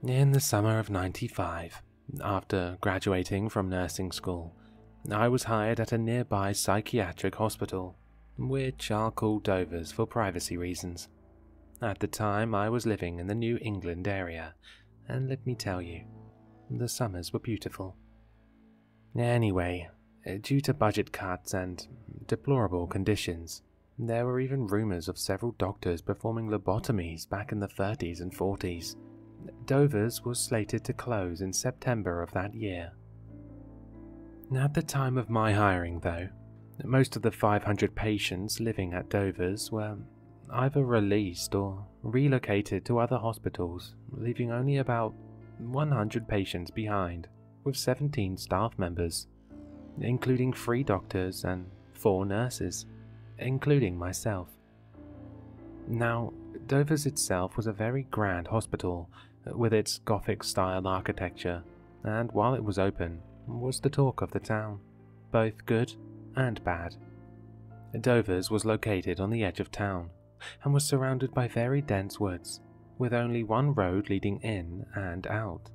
In the summer of '95, after graduating from nursing school, I was hired at a nearby psychiatric hospital, which I'll call Dover's for privacy reasons. At the time, I was living in the New England area, and let me tell you, the summers were beautiful. Anyway, due to budget cuts and deplorable conditions, there were even rumors of several doctors performing lobotomies back in the 30s and 40s. Dover's was slated to close in September of that year. At the time of my hiring, though, most of the 500 patients living at Dover's were either released or relocated to other hospitals, leaving only about 100 patients behind, with 17 staff members, including 3 doctors and 4 nurses, including myself. Now, Dover's itself was a very grand hospital, with its Gothic-style architecture, and while it was open, was the talk of the town, both good and bad. Dover's was located on the edge of town, and was surrounded by very dense woods, with only one road leading in and out.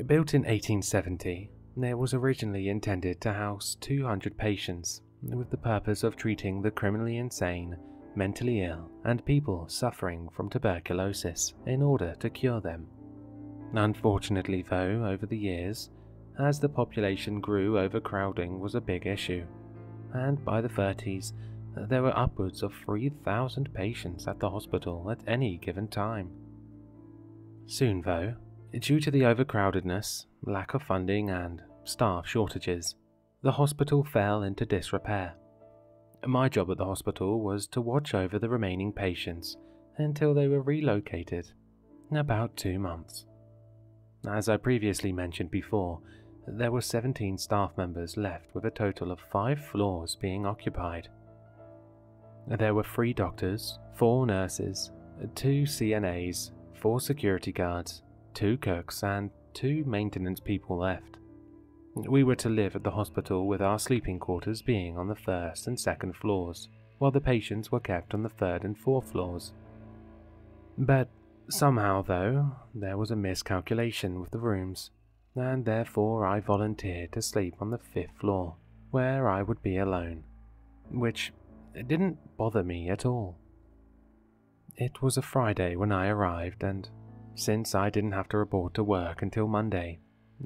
Built in 1870, it was originally intended to house 200 patients, with the purpose of treating the criminally insane, mentally ill, and people suffering from tuberculosis in order to cure them. Unfortunately, though, over the years, as the population grew, overcrowding was a big issue, and by the 30s, there were upwards of 3,000 patients at the hospital at any given time. Soon, though, due to the overcrowdedness, lack of funding, and staff shortages, the hospital fell into disrepair. My job at the hospital was to watch over the remaining patients until they were relocated in about 2 months. As I previously mentioned before, there were 17 staff members left with a total of 5 floors being occupied. There were 3 doctors, 4 nurses, 2 CNAs, 4 security guards, 2 cooks, and 2 maintenance people left. We were to live at the hospital with our sleeping quarters being on the 1st and 2nd floors, while the patients were kept on the 3rd and 4th floors. But somehow, though, there was a miscalculation with the rooms, and therefore I volunteered to sleep on the 5th floor, where I would be alone, which didn't bother me at all. It was a Friday when I arrived, and since I didn't have to report to work until Monday,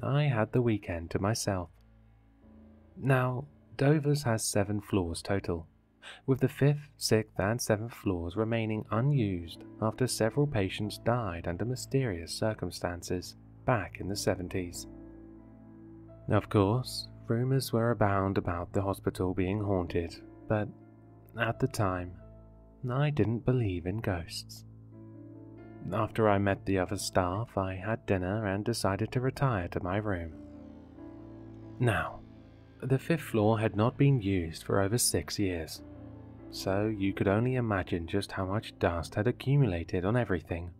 I had the weekend to myself. Now, Dover's has 7 floors total, with the 5th, 6th, and 7th floors remaining unused after several patients died under mysterious circumstances back in the 70s. Of course, rumors were abound about the hospital being haunted, but at the time, I didn't believe in ghosts. After I met the other staff, I had dinner and decided to retire to my room. Now, the 5th floor had not been used for over 6 years, so you could only imagine just how much dust had accumulated on everything.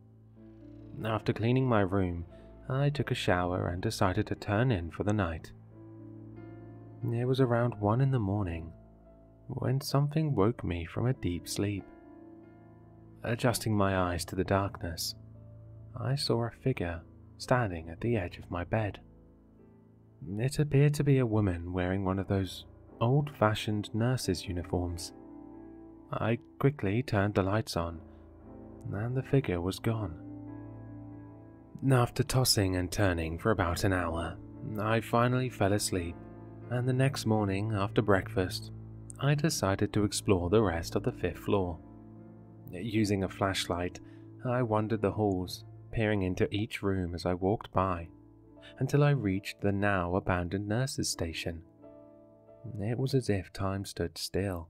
After cleaning my room, I took a shower and decided to turn in for the night. It was around 1 in the morning when something woke me from a deep sleep. Adjusting my eyes to the darkness, I saw a figure standing at the edge of my bed. It appeared to be a woman wearing one of those old-fashioned nurses' uniforms. I quickly turned the lights on, and the figure was gone. After tossing and turning for about an hour, I finally fell asleep, and the next morning after breakfast, I decided to explore the rest of the 5th floor. Using a flashlight, I wandered the halls, peering into each room as I walked by, until I reached the now abandoned nurses' station. It was as if time stood still.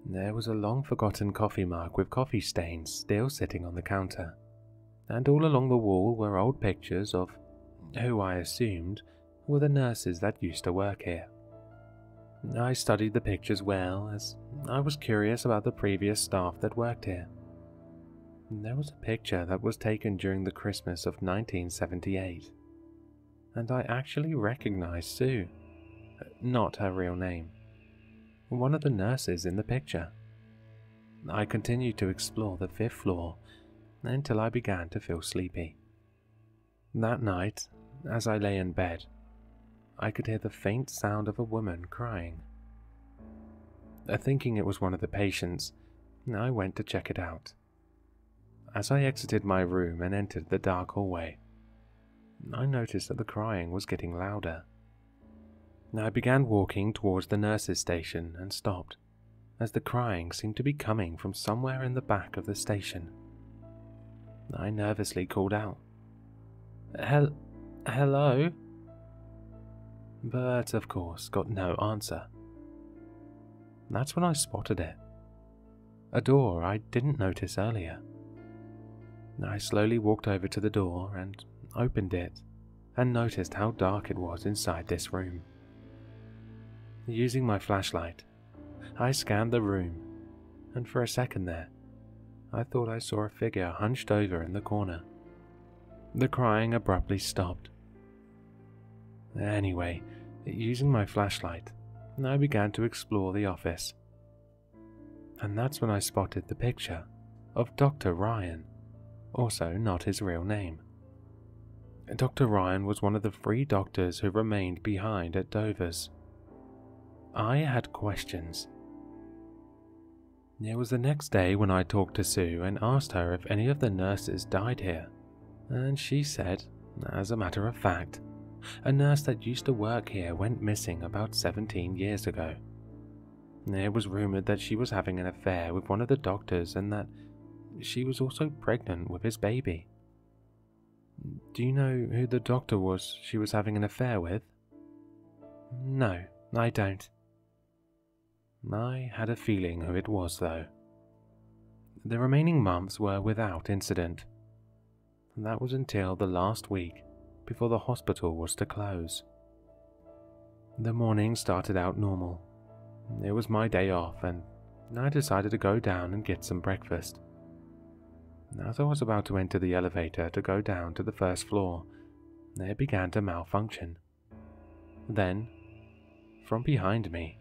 There was a long-forgotten coffee mug with coffee stains still sitting on the counter, and all along the wall were old pictures of who I assumed were the nurses that used to work here. I studied the pictures well, as I was curious about the previous staff that worked here. There was a picture that was taken during the Christmas of 1978, and I actually recognized Sue, not her real name, one of the nurses in the picture. I continued to explore the 5th floor until I began to feel sleepy, That night, as I lay in bed, I could hear the faint sound of a woman crying. Thinking it was one of the patients, I went to check it out. As I exited my room and entered the dark hallway, I noticed that the crying was getting louder. I began walking towards the nurse's station and stopped, as the crying seemed to be coming from somewhere in the back of the station. I nervously called out, Hello? But of course got no answer. That's when I spotted it. A door I didn't notice earlier. I slowly walked over to the door and opened it, and noticed how dark it was inside this room. Using my flashlight, I scanned the room, and for a second there, I thought I saw a figure hunched over in the corner. The crying abruptly stopped. Anyway, using my flashlight, I began to explore the office. And that's when I spotted the picture of Dr. Ryan, also not his real name. Dr. Ryan was one of the 3 doctors who remained behind at Dover's. I had questions. It was the next day when I talked to Sue and asked her if any of the nurses died here, and she said, as a matter of fact, a nurse that used to work here went missing about 17 years ago. It was rumored that she was having an affair with one of the doctors and that she was also pregnant with his baby. Do you know who the doctor was she was having an affair with? No, I don't. I had a feeling who it was, though. The remaining months were without incident. That was until the last week before the hospital was to close. The morning started out normal. It was my day off, and I decided to go down and get some breakfast. As I was about to enter the elevator to go down to the first floor, it began to malfunction. Then, from behind me,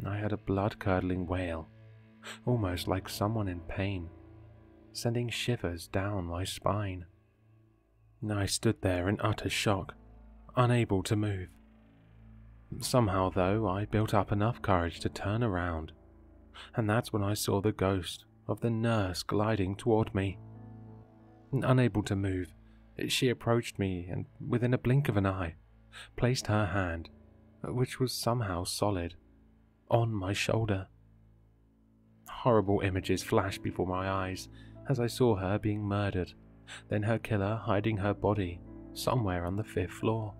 I heard a blood-curdling wail, almost like someone in pain, sending shivers down my spine. I stood there in utter shock, unable to move. Somehow, though, I built up enough courage to turn around, and that's when I saw the ghost of the nurse gliding toward me. Unable to move, she approached me and, within a blink of an eye, placed her hand, which was somehow solid, on my shoulder. Horrible images flashed before my eyes as I saw her being murdered, then her killer hiding her body somewhere on the 5th floor.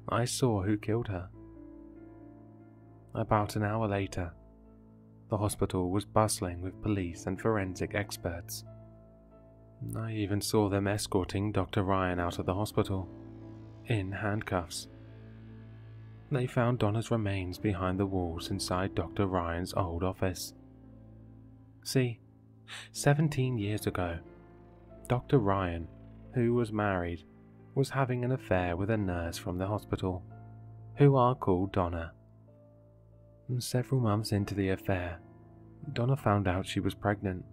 I saw who killed her. About an hour later, the hospital was bustling with police and forensic experts. I even saw them escorting Dr. Ryan out of the hospital, in handcuffs. They found Donna's remains behind the walls inside Dr. Ryan's old office. See, 17 years ago, Dr. Ryan, who was married, was having an affair with a nurse from the hospital, who are called Donna. Several months into the affair, Donna found out she was pregnant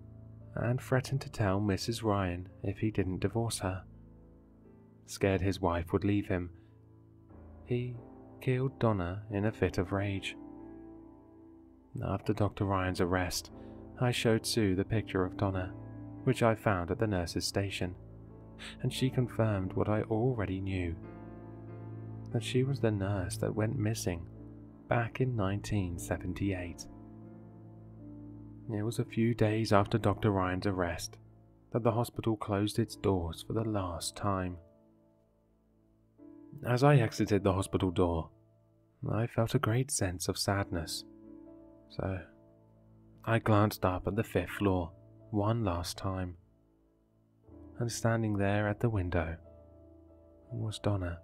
and threatened to tell Mrs. Ryan if he didn't divorce her. Scared his wife would leave him, he killed Donna in a fit of rage. After Dr. Ryan's arrest, I showed Sue the picture of Donna, which I found at the nurse's station, and she confirmed what I already knew, that she was the nurse that went missing back in 1978. It was a few days after Dr. Ryan's arrest that the hospital closed its doors for the last time. As I exited the hospital door, I felt a great sense of sadness, so I glanced up at the 5th floor one last time, and standing there at the window was Donna.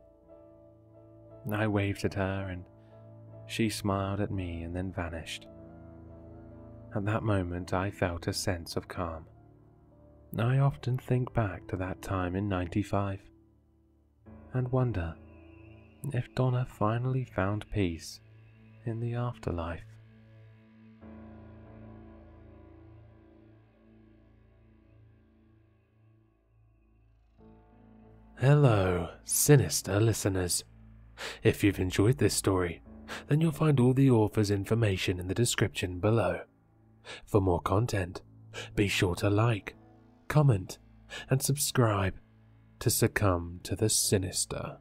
I waved at her and she smiled at me and then vanished. At that moment I felt a sense of calm. I often think back to that time in '95 and wonder if Donna finally found peace in the afterlife. Hello, sinister listeners. If you've enjoyed this story, then you'll find all the author's information in the description below. For more content, be sure to like, comment, and subscribe to succumb to the sinister.